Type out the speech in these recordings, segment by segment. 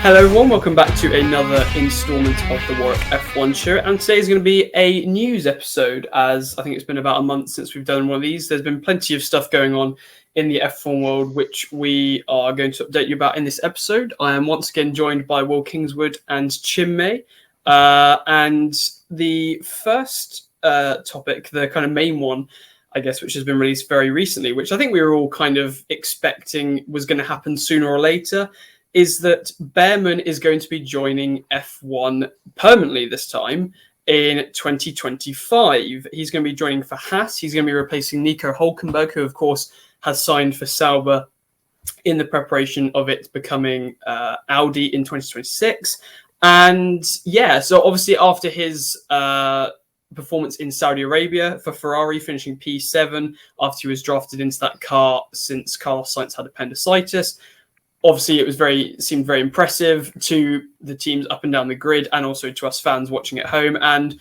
Hello everyone, welcome back to another instalment of the Warwick F1 Show, and today is going to be a news episode, as I think it's been about a month since we've done one of these. There's been plenty of stuff going on in the F1 world, which we are going to update you about in this episode. I am once again joined by Will Kingswood and Chinmay, and the first topic, the kind of main one, I guess, which has been released very recently, which I think we were all kind of expecting was going to happen sooner or later, is that Bearman is going to be joining F1 permanently this time in 2025. He's going to be joining for Haas. He's going to be replacing Nico Hulkenberg, who, of course, has signed for Sauber in the preparation of it becoming Audi in 2026. And yeah, so obviously after his performance in Saudi Arabia for Ferrari, finishing P7 after he was drafted into that car since Carlos Sainz had appendicitis. Obviously, it seemed very impressive to the teams up and down the grid, and also to us fans watching at home. And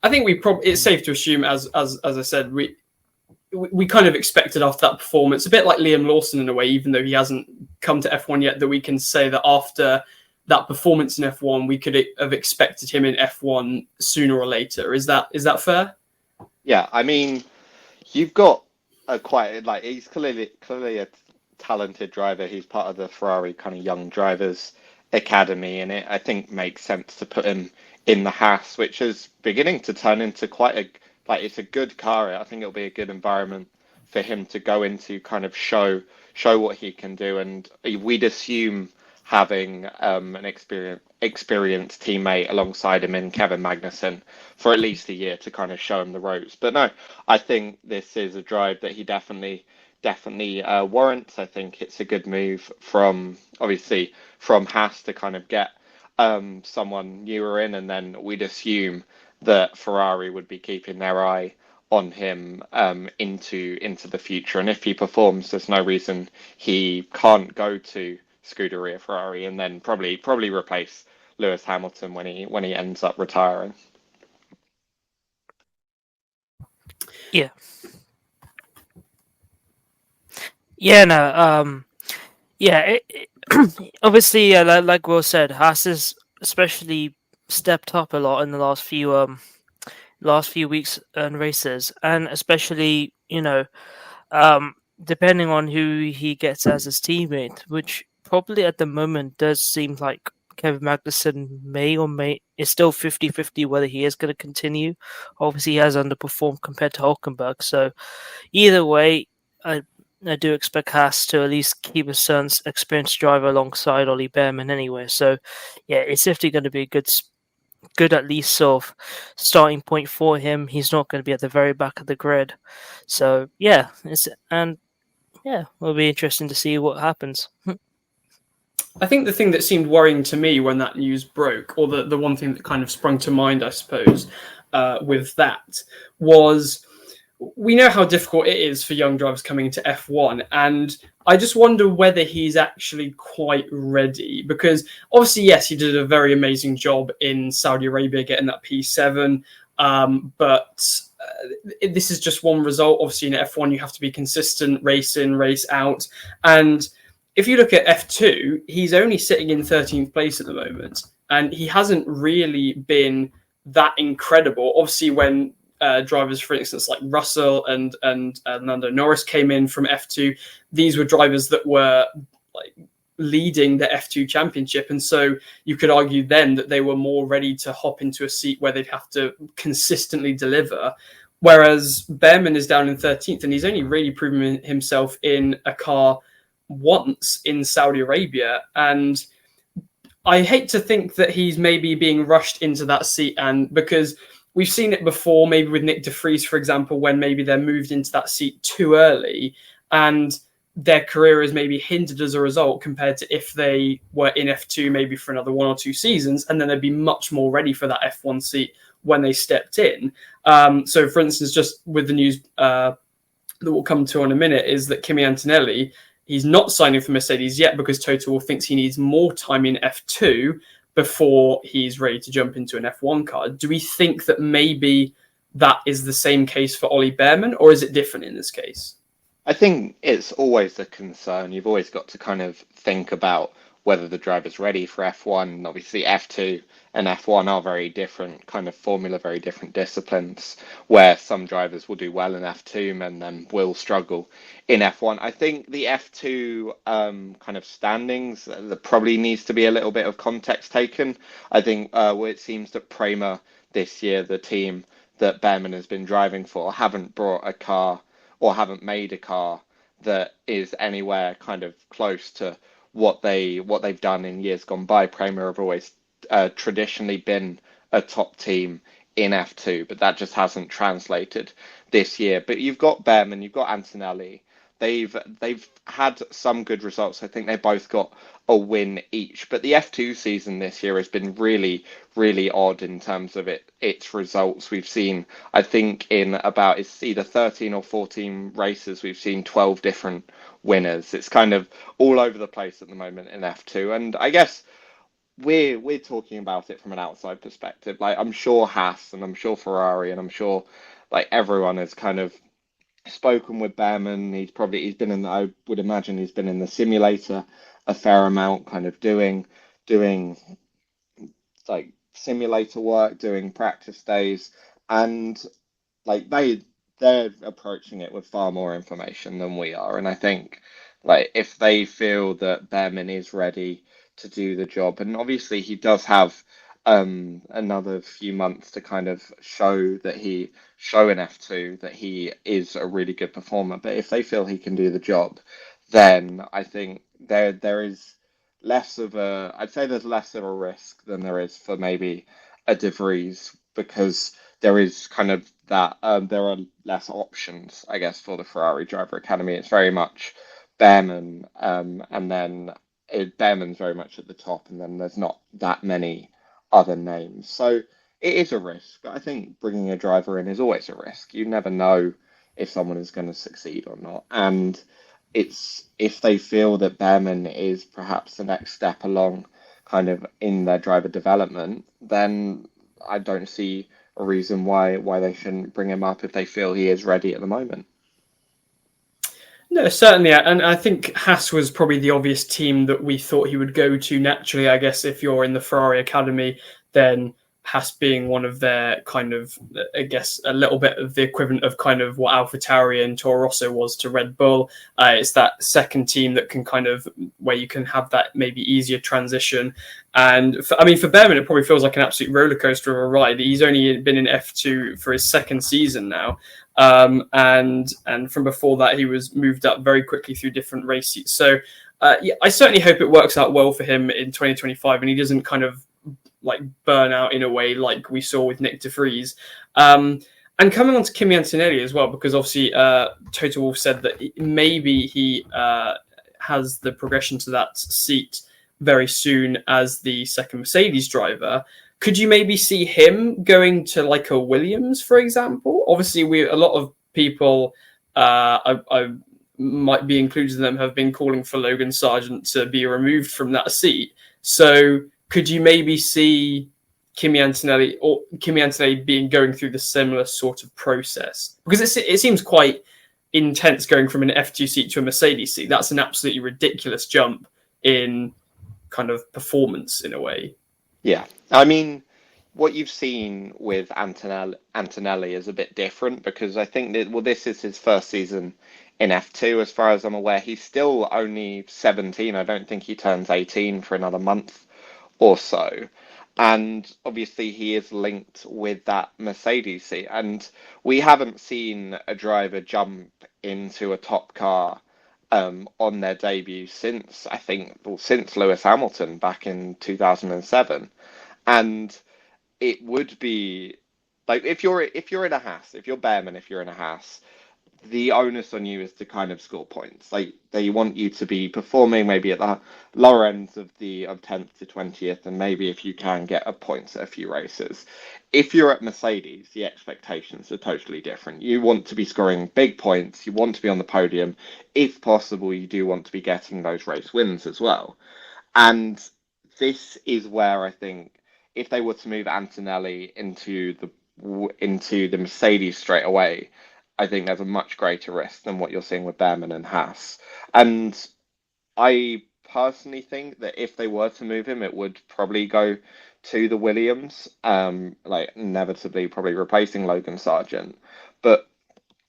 I think it's safe to assume, as I said, we kind of expected after that performance, a bit like Liam Lawson in a way, even though he hasn't come to F1 yet, that we can say that after that performance in F1, we could have expected him in F1 sooner or later. Is that fair? Yeah, I mean, you've got he's clearly a talented driver. He's part of the Ferrari kind of young drivers academy, and it, I think, makes sense to put him in the Haas, which is beginning to turn into it's a good car. I think it'll be a good environment for him to go into, kind of show what he can do. And we'd assume having an experienced teammate alongside him in Kevin Magnussen for at least a year to kind of show him the ropes. But no, I think this is a drive that he definitely warrants. I think it's a good move from Haas to kind of get someone newer in, and then we'd assume that Ferrari would be keeping their eye on him into the future. And if he performs, there's no reason he can't go to Scuderia Ferrari and then probably replace Lewis Hamilton when he ends up retiring. Yeah. Yeah, no, obviously, like Will said, Haas has especially stepped up a lot in the last few weeks and races, and especially, depending on who he gets as his teammate, which probably at the moment does seem like Kevin Magnussen is still 50-50 whether he is going to continue. Obviously, he has underperformed compared to Hulkenberg, so either way, I do expect Haas to at least keep a certain experienced driver alongside Ollie Bearman anyway. So, yeah, it's definitely going to be a good at least sort of starting point for him. He's not going to be at the very back of the grid. So, yeah, it'll be interesting to see what happens. I think the thing that seemed worrying to me when that news broke, or the one thing that kind of sprung to mind, I suppose, with that was, we know how difficult it is for young drivers coming into F1, and I just wonder whether he's actually quite ready, because obviously, yes, he did a very amazing job in Saudi Arabia getting that P7, but this is just one result. Obviously, in F1, you have to be consistent, race in, race out, and if you look at F2, he's only sitting in 13th place at the moment, and he hasn't really been that incredible. Obviously, when drivers, for instance, like Russell and Lando Norris came in from F2, these were drivers that were leading the F2 championship, and so you could argue then that they were more ready to hop into a seat where they'd have to consistently deliver. Whereas Bearman is down in 13th, and he's only really proven himself in a car once in Saudi Arabia, and I hate to think that he's maybe being rushed into that seat, and because we've seen it before, maybe with Nick de Vries, for example, when maybe they're moved into that seat too early and their career is maybe hindered as a result, compared to if they were in F2 maybe for another 1 or 2 seasons, and then they'd be much more ready for that F1 seat when they stepped in. So, for instance, just with the news that we'll come to in a minute, is that Kimi Antonelli, he's not signing for Mercedes yet because Toto Wolff thinks he needs more time in F2 before he's ready to jump into an F1 car. Do we think that maybe that is the same case for Ollie Bearman, or is it different in this case? I think it's always a concern. You've always got to kind of think about whether the driver's ready for F1. Obviously, F2 and F1 are very different kind of formula, very different disciplines, where some drivers will do well in F2 and then will struggle in F1. I think the F2 kind of standings, there probably needs to be a little bit of context taken. I think where it seems that Prema this year, the team that Bearman has been driving for, haven't brought a car or haven't made a car that is anywhere kind of close to what they've done in years gone by. Prema have always traditionally been a top team in F2, but that just hasn't translated this year. But you've got Bearman, you've got Antonelli. They've had some good results. I think they both got a win each. But the F2 season this year has been really, really odd in terms of its results. We've seen, I think, in about it's either 13 or 14 races, we've seen 12 different winners. It's kind of all over the place at the moment in F2. And I guess we're talking about it from an outside perspective. Like, I'm sure Haas and I'm sure Ferrari and I'm sure like everyone has kind of spoken with Bearman. He's been in I would imagine he's been in the simulator a fair amount, kind of doing like simulator work, doing practice days, and like they're approaching it with far more information than we are. And I think like if they feel that Bearman is ready to do the job, and obviously he does have another few months to kind of show in F2 that he is a really good performer. But if they feel he can do the job, then I think there is I'd say there's less of a risk than there is for maybe a De Vries, because there is kind of that there are less options, I guess, for the Ferrari Driver Academy. It's very much Bearman, and then Bearman's very much at the top, and then there's not that many other names. So it is a risk, but I think bringing a driver in is always a risk. You never know if someone is going to succeed or not. And if they feel that Bearman is perhaps the next step along kind of in their driver development, then I don't see a reason why they shouldn't bring him up if they feel he is ready at the moment. No, certainly. And I think Haas was probably the obvious team that we thought he would go to naturally. I guess if you're in the Ferrari Academy, then Haas being one of their kind of, I guess, a little bit of the equivalent of kind of what AlphaTauri and Toro Rosso was to Red Bull. It's that second team that can kind of, where you can have that maybe easier transition. And for Bearman, it probably feels like an absolute roller coaster of a ride. He's only been in F2 for his second season now. And from before that, he was moved up very quickly through different races. So I certainly hope it works out well for him in 2025 and he doesn't kind of like burn out in a way like we saw with Nick De Vries. And coming on to Kimi Antonelli as well, because obviously Toto Wolff said that maybe he has the progression to that seat very soon as the second Mercedes driver. Could you maybe see him going to like a Williams, for example? Obviously, a lot of people, I might be included in them, have been calling for Logan Sargent to be removed from that seat. So could you maybe see Kimi Antonelli going through the similar sort of process? Because it seems quite intense going from an F2 seat to a Mercedes seat. That's an absolutely ridiculous jump in kind of performance in a way. Yeah, I mean, what you've seen with Antonelli is a bit different, because I think that, this is his first season in F2, as far as I'm aware. He's still only 17. I don't think he turns 18 for another month or so. And obviously he is linked with that Mercedes seat. And we haven't seen a driver jump into a top car on their debut since Lewis Hamilton back in 2007. And it would be like, if you're in a Haas, if you're Bearman, if you're in a Haas, the onus on you is to kind of score points. Like, they want you to be performing maybe at the lower ends of 10th to 20th, and maybe if you can get a points at a few races. If you're at Mercedes, the expectations are totally different. You want to be scoring big points. You want to be on the podium. If possible, you do want to be getting those race wins as well. And this is where I think if they were to move Antonelli into the Mercedes straight away, I think there's a much greater risk than what you're seeing with Bearman and Haas. And I personally think that if they were to move him, it would probably go to the Williams, like inevitably probably replacing Logan Sargent. But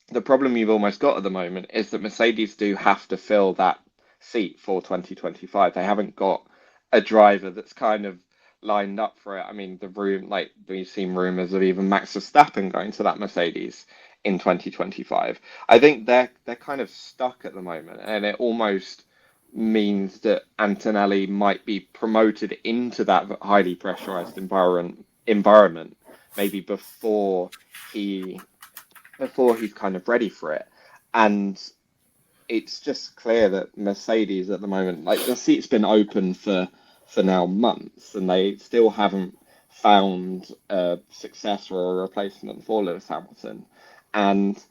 the problem you've almost got at the moment is that Mercedes do have to fill that seat for 2025. They haven't got a driver that's kind of lined up for it. I mean, we've seen rumours of even Max Verstappen going to that Mercedes in 2025. I think they're kind of stuck at the moment, and it almost means that Antonelli might be promoted into that highly pressurized environment maybe before he's kind of ready for it. And it's just clear that Mercedes at the moment, like the seat's been open for now months, and they still haven't found a successor or a replacement for Lewis Hamilton. And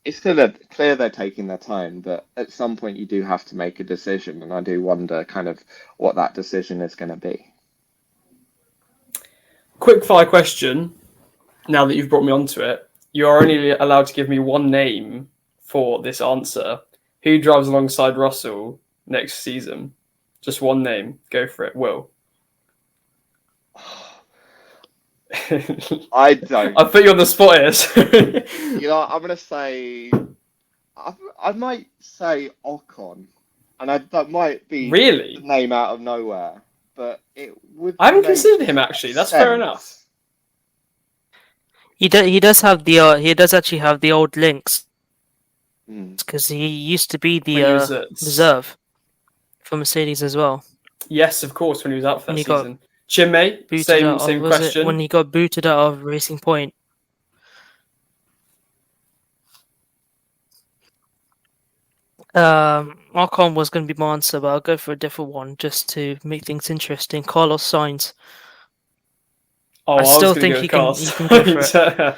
it's clear they're taking their time, but at some point you do have to make a decision, and I do wonder kind of what that decision is going to be. Quick fire question, now that you've brought me onto it. You are only allowed to give me one name for this answer. Who drives alongside Russell next season? Just one name. Go for it, Will. I don't. I put you on the spot here. You know, I'm going to say... I might say Ocon. And that might be really the name out of nowhere. But it would... I haven't considered him, actually. That's fair enough. He does actually have the old links. Because he used to be the reserve for Mercedes as well. Yes, of course, when he was out for that season. Chinmay, same question. When he got booted out of Racing Point. Ocon was going to be my answer, but I'll go for a different one just to make things interesting. Carlos Sainz. I still think he can go for it.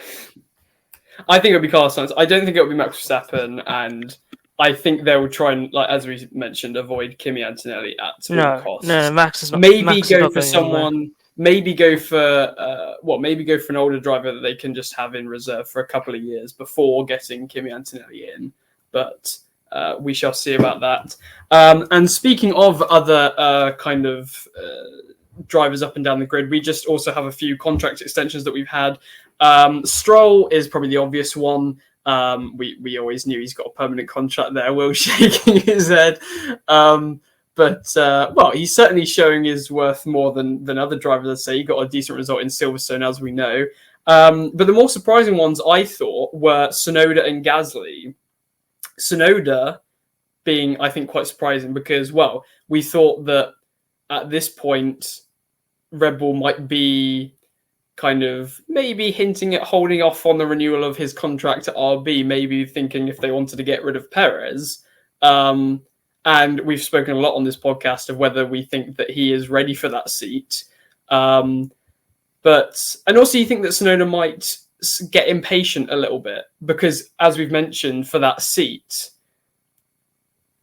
I think it'll be Carlos Sainz. I don't think it'll be Max Verstappen, and I think they will try and, like as we mentioned, avoid Kimi Antonelli at all costs. No, Max is not. Maybe go for someone. Anywhere. Maybe go for maybe go for an older driver that they can just have in reserve for a couple of years before getting Kimi Antonelli in. But we shall see about that. And speaking of other kind of drivers up and down the grid, we just also have a few contract extensions that we've had. Stroll is probably the obvious one. We always knew he's got a permanent contract there. Will shaking his head. But he's certainly showing his worth more than other drivers. I'd say he got a decent result in Silverstone, as we know. But the more surprising ones, I thought, were Tsunoda and Gasly. Tsunoda being, I think, quite surprising because, well, we thought that at this point, Red Bull might be kind of maybe hinting at holding off on the renewal of his contract at RB, maybe thinking if they wanted to get rid of Perez. And we've spoken a lot on this podcast of whether we think that he is ready for that seat. And also you think that Tsunoda might get impatient a little bit because, as we've mentioned, for that seat,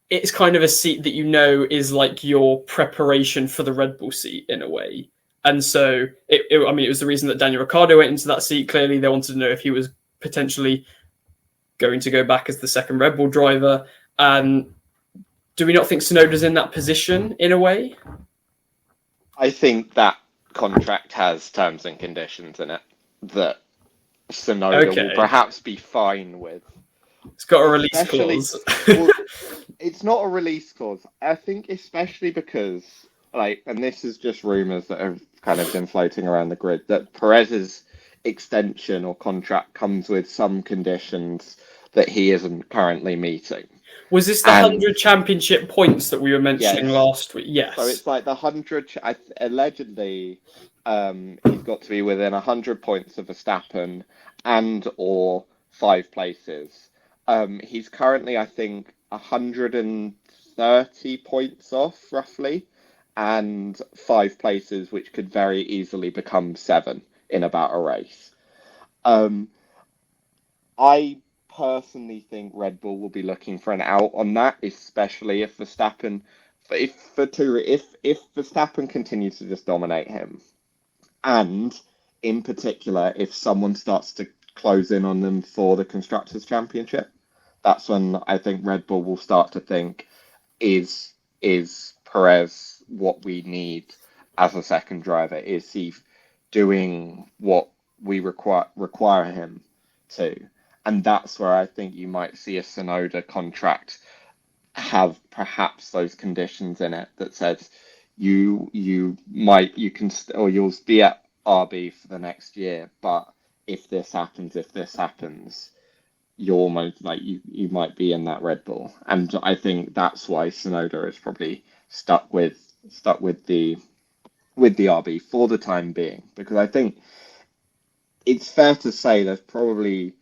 it's kind of a seat that you know is like your preparation for the Red Bull seat in a way. And so, it was the reason that Daniel Ricciardo went into that seat. Clearly, they wanted to know if he was potentially going to go back as the second Red Bull driver. And do we not think Tsunoda's in that position in a way? I think that contract has terms and conditions in it that Tsunoda will perhaps be fine with. It's got a release clause. Well, it's not a release clause. I think especially because, and this is just rumours that have kind of been floating around the grid, that Perez's extension or contract comes with some conditions that he isn't currently meeting. Was this the 100 championship points that we were mentioning last week? Yes. So it's like the 100, allegedly, he's got to be within 100 points of Verstappen and or 5 places. He's currently, I think, 130 points off, roughly, and 5 places, which could very easily become 7 in about a race. I personally think Red Bull will be looking for an out on that, especially if Verstappen, if Verstappen continues to just dominate him, and in particular, if someone starts to close in on them for the Constructors' Championship, that's when I think Red Bull will start to think, is Perez what we need as a second driver? Is he doing what we require him to? And that's where I think you might see a Tsunoda contract have perhaps those conditions in it that says you'll be at RB for the next year, but if this happens, you're almost like you might be in that Red Bull. And I think that's why Tsunoda is probably stuck with the RB for the time being, because I think it's fair to say there's probably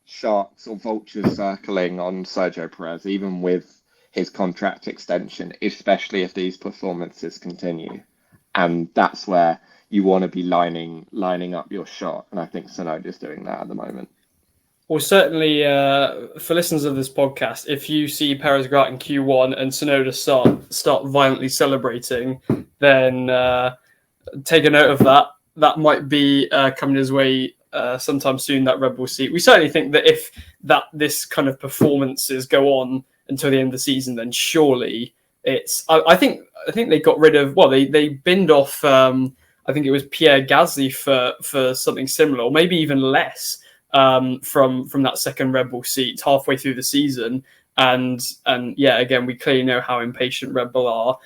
sharks or vultures circling on Sergio Perez, even with his contract extension, especially if these performances continue. And that's where you want to be lining up your shot. And I think Tsunoda's doing that at the moment. Well, certainly for listeners of this podcast, if you see Perez go out in Q1 and Tsunoda start violently celebrating, then take a note of that. That might be coming his way sometime soon, that Red Bull seat. We certainly think that if this kind of performances go on until the end of the season, then surely it's... I think they got rid of... Well, they binned off, I think it was Pierre Gasly for something similar, or maybe even less, from that second Red Bull seat halfway through the season. And yeah, again, we clearly know how impatient Red Bull are.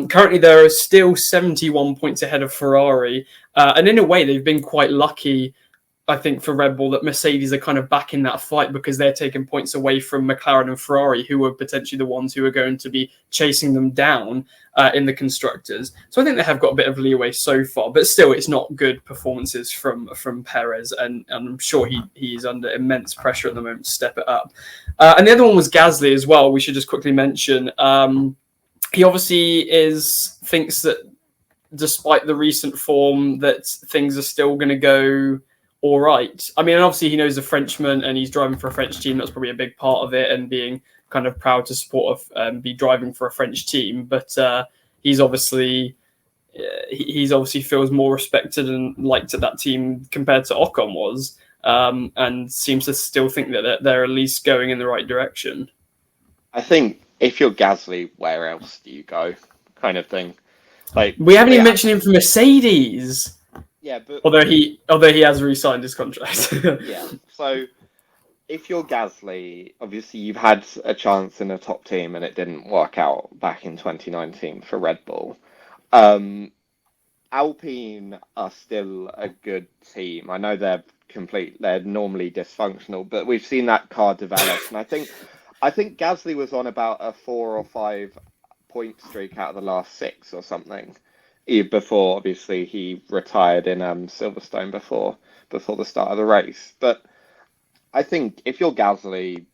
Currently, there are still 71 points ahead of Ferrari. And in a way, they've been quite lucky, I think, for Red Bull that Mercedes are kind of back in that fight, because they're taking points away from McLaren and Ferrari, who were potentially the ones who are going to be chasing them down in the constructors. So I think they have got a bit of leeway so far, but still it's not good performances from Perez, and I'm sure he's under immense pressure at the moment to step it up. And the other one was Gasly as well. We should just quickly mention he obviously thinks that despite the recent form that things are still going to go all right. I mean, obviously he knows a Frenchman and he's driving for a French team. That's probably a big part of it, and being kind of proud to support be driving for a French team. But he's obviously feels more respected and liked at that team compared to Ocon was, and seems to still think that they're at least going in the right direction. I think if you're Gasly, where else do you go? Kind of thing. Like, we haven't even mentioned him for Mercedes. Yeah, but although he has re-signed his contract. Yeah. So if you're Gasly, obviously you've had a chance in a top team and it didn't work out back in 2019 for Red Bull. Alpine are still a good team. I know they're normally dysfunctional, but we've seen that car develop, and I think Gasly was on about a 4 or 5 point streak out of the last 6 or something. Before, obviously, he retired in Silverstone before the start of the race. But I think if you're Gasly,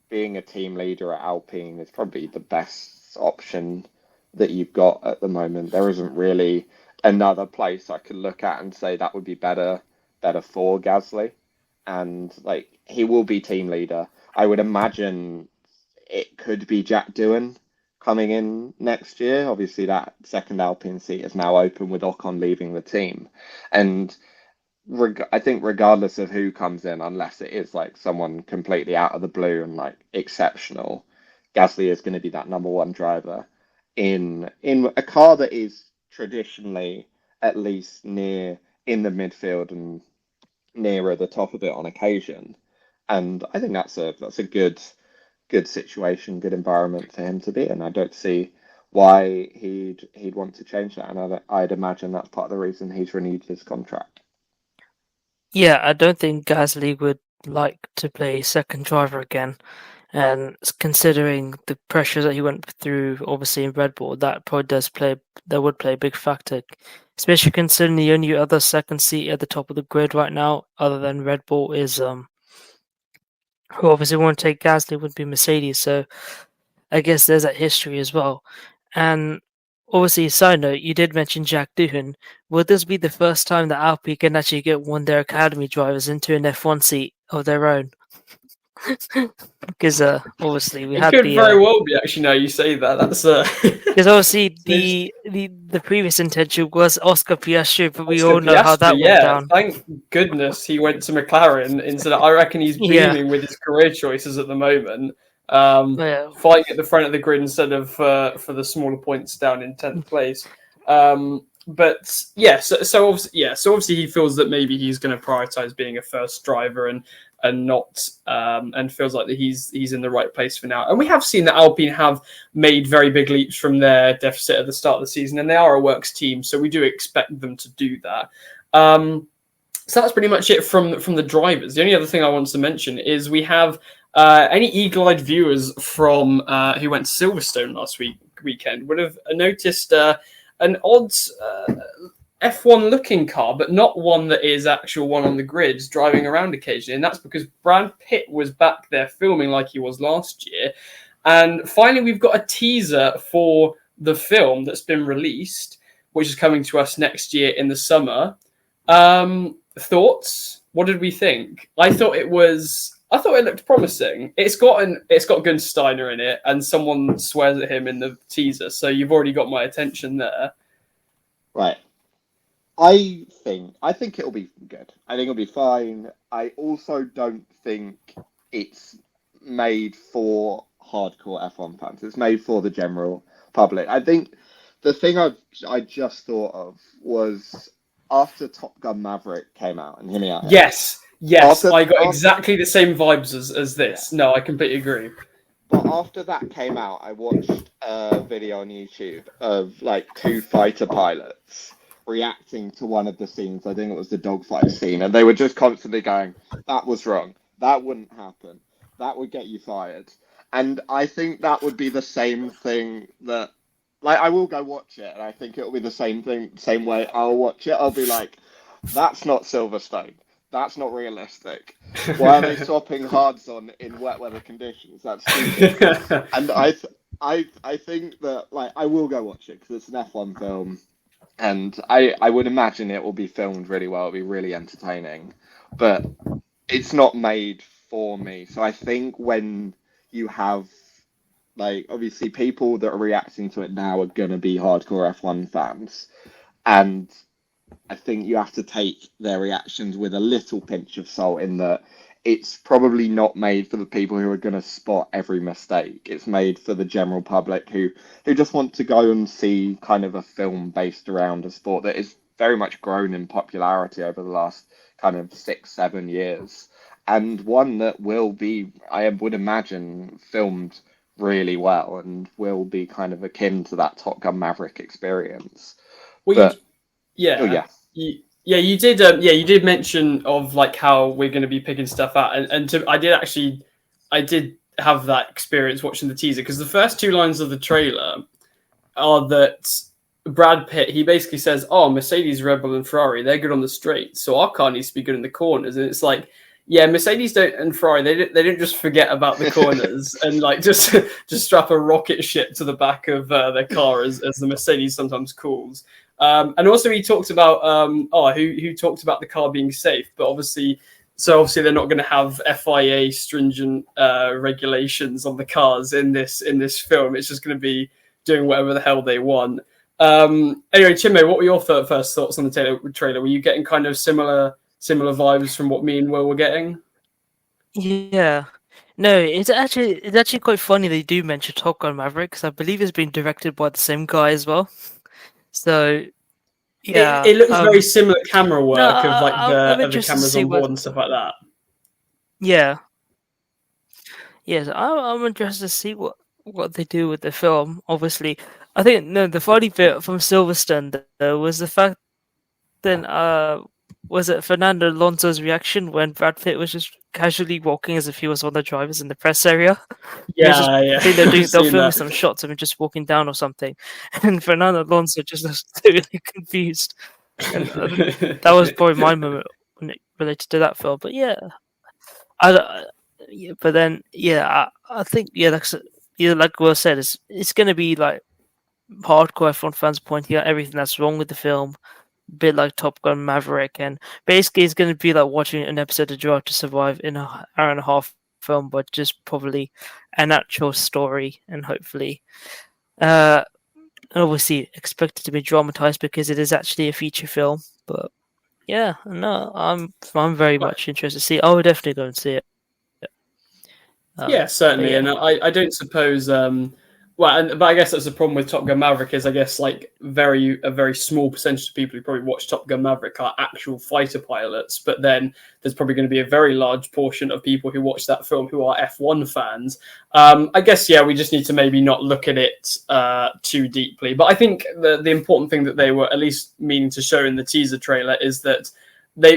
being a team leader at Alpine is probably the best option that you've got at the moment. There isn't really another place I could look at and say that would be better for Gasly. And like, he will be team leader. I would imagine it could be Jack Doohan coming in next year. Obviously, that second Alpine seat is now open with Ocon leaving the team. And I think regardless of who comes in, unless it is like someone completely out of the blue and like exceptional, Gasly is going to be that number one driver in a car that is traditionally at least near in the midfield and nearer the top of it on occasion. And I think that's a good situation, good environment for him to be in. I don't see why he'd want to change that, and I'd imagine that's part of the reason he's renewed his contract. Yeah, I don't think Gasly would like to play second driver again, and considering the pressure that he went through, obviously in Red Bull, that probably would play a big factor, especially considering the only other second seat at the top of the grid right now, other than Red Bull, is who obviously want to take Gasly would be Mercedes, so I guess there's that history as well. And obviously, side note, you did mention Jack Doohan. Will this be the first time that Alpine can actually get one of their academy drivers into an F1 seat of their own? Because obviously we had could very well be, actually. Now you say that, that's because obviously the previous intention was Oscar Piastri, but we all know how that went down. Thank goodness he went to McLaren instead. I reckon he's beaming with his career choices at the moment. fighting at the front of the grid instead of for the smaller points down in 10th place. But yeah, so obviously he feels that maybe he's going to prioritize being a first driver and not and feels like that he's in the right place for now. And we have seen that Alpine have made very big leaps from their deficit at the start of the season, and they are a works team, so we do expect them to do that. So that's pretty much it from the drivers. The only other thing I want to mention is we have any eagle-eyed viewers from who went to Silverstone last weekend would have noticed an odd F1 looking car, but not one that is actual one on the grids driving around occasionally. And that's because Brad Pitt was back there filming like he was last year. And finally, we've got a teaser for the film that's been released, which is coming to us next year in the summer. Thoughts? What did we think? I thought it looked promising. It's got Gunsteiner in it, and someone swears at him in the teaser. So you've already got my attention there. Right. I think it'll be good. I think it'll be fine. I also don't think it's made for hardcore F1 fans. It's made for the general public. I think the thing I just thought of was after Top Gun Maverick came out, and hear me out. Yes, I got exactly the same vibes as this. Yeah. No, I completely agree. But after that came out, I watched a video on YouTube of like two fighter pilots reacting to one of the scenes. I think it was the dogfight scene, and they were just constantly going, "That was wrong. That wouldn't happen. That would get you fired." And I think that would be the same thing that, like, I will go watch it, and I think it'll be the same thing, same way I'll watch it. I'll be like, "That's not Silverstone. That's not realistic. Why are they swapping hards on in wet weather conditions? That's stupid." And I think that, like, I will go watch it because it's an F1 film, and I would imagine it will be filmed really well. It'll be really entertaining, but it's not made for me. So I think when you have, like, obviously people that are reacting to it now are going to be hardcore F1 fans, and I think you have to take their reactions with a little pinch of salt, in that it's probably not made for the people who are going to spot every mistake. It's made for the general public who just want to go and see kind of a film based around a sport that is very much grown in popularity over the last kind of 6-7 years. And one that will be, I would imagine, filmed really well and will be kind of akin to that Top Gun Maverick experience. Well, you did mention of like how we're going to be picking stuff out, I did have that experience watching the teaser, because the first two lines of the trailer are that Brad Pitt, he basically says, "Oh, Mercedes, Red Bull, and Ferrari, they're good on the straight, so our car needs to be good in the corners." And it's like, yeah, Mercedes don't, and Ferrari, they don't just forget about the corners and like just strap a rocket ship to the back of their car, as the Mercedes sometimes calls. And also he talked about who talked about the car being safe, but obviously they're not going to have FIA stringent regulations on the cars in this film. It's just going to be doing whatever the hell they want. Anyway, Chinmay, what were your first thoughts on the trailer? Were you getting kind of similar vibes from what me and Will were getting? Yeah. No, it's actually quite funny they do mention Top Gun Maverick, because I believe it's been directed by the same guy as well. So yeah, it looks very similar camera work of like the cameras on board and stuff like that. Yeah. Yes, I'm interested to see what they do with the film. Obviously, I think the funny bit from Silverstone though was the fact that was it Fernando Alonso's reaction when Brad Pitt was just casually walking as if he was one of the drivers in the press area? Yeah. I think they'll film some shots of him just walking down or something, and Fernando Alonso just looks totally confused. And that was probably my moment related to that film. But I think like Will said, it's going to be like hardcore F1 fans pointing out everything that's wrong with the film. Bit like Top Gun Maverick, and basically it's going to be like watching an episode of Drive to Survive in an hour and a half film, but just probably an actual story, and hopefully obviously expected to be dramatized because it is actually a feature film. But yeah, no, I'm very much interested to see it. I would definitely go and see it. Yeah, certainly, yeah. and I don't suppose. But I guess that's the problem with Top Gun Maverick is I guess like a very small percentage of people who probably watch Top Gun Maverick are actual fighter pilots, but then there's probably going to be a very large portion of people who watch that film who are F1 fans. I guess we just need to maybe not look at it too deeply. But I think the important thing that they were at least meaning to show in the teaser trailer is that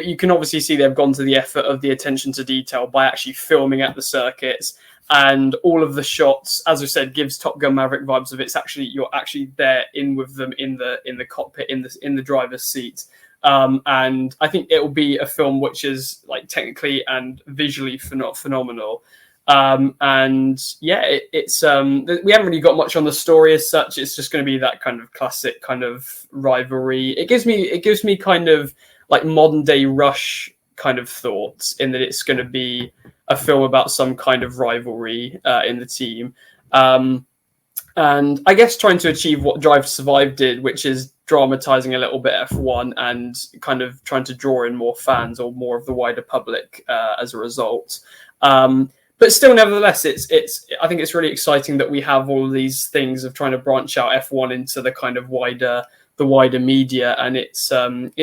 you can obviously see they've gone to the effort of the attention to detail by actually filming at the circuits. And all of the shots, as I said, gives Top Gun Maverick vibes of you're actually there in with them in the cockpit in the driver's seat. And I think it will be a film which is like technically and visually phenomenal. It's we haven't really got much on the story as such. It's just going to be that kind of classic kind of rivalry. It gives me kind of like modern day Rush kind of thoughts in that it's going to be a film about some kind of rivalry in the team. And I guess trying to achieve what Drive to Survive did, which is dramatizing a little bit F1 and kind of trying to draw in more fans or more of the wider public as a result. But still, nevertheless, I think it's really exciting that we have all of these things of trying to branch out F1 into the kind of wider media, and it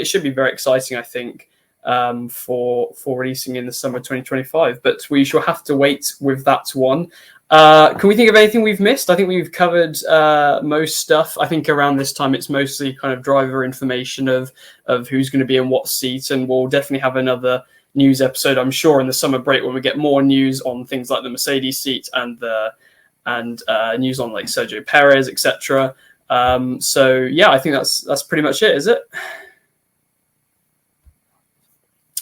should be very exciting, I think, for releasing in the summer 2025. But we shall have to wait with that one. Can we think of anything we've missed? I think we've covered most stuff. I think around this time it's mostly kind of driver information of who's going to be in what seat, and we'll definitely have another news episode, I'm sure, in the summer break when we get more news on things like the Mercedes seat and news on like Sergio Perez, etc. I think that's pretty much it, is it?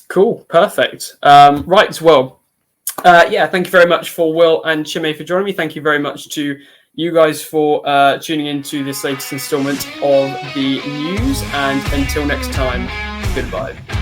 Cool, perfect. Right, well, thank you very much for Will and Chinmay for joining me. Thank you very much to you guys for tuning into this latest installment of the news. And until next time, goodbye.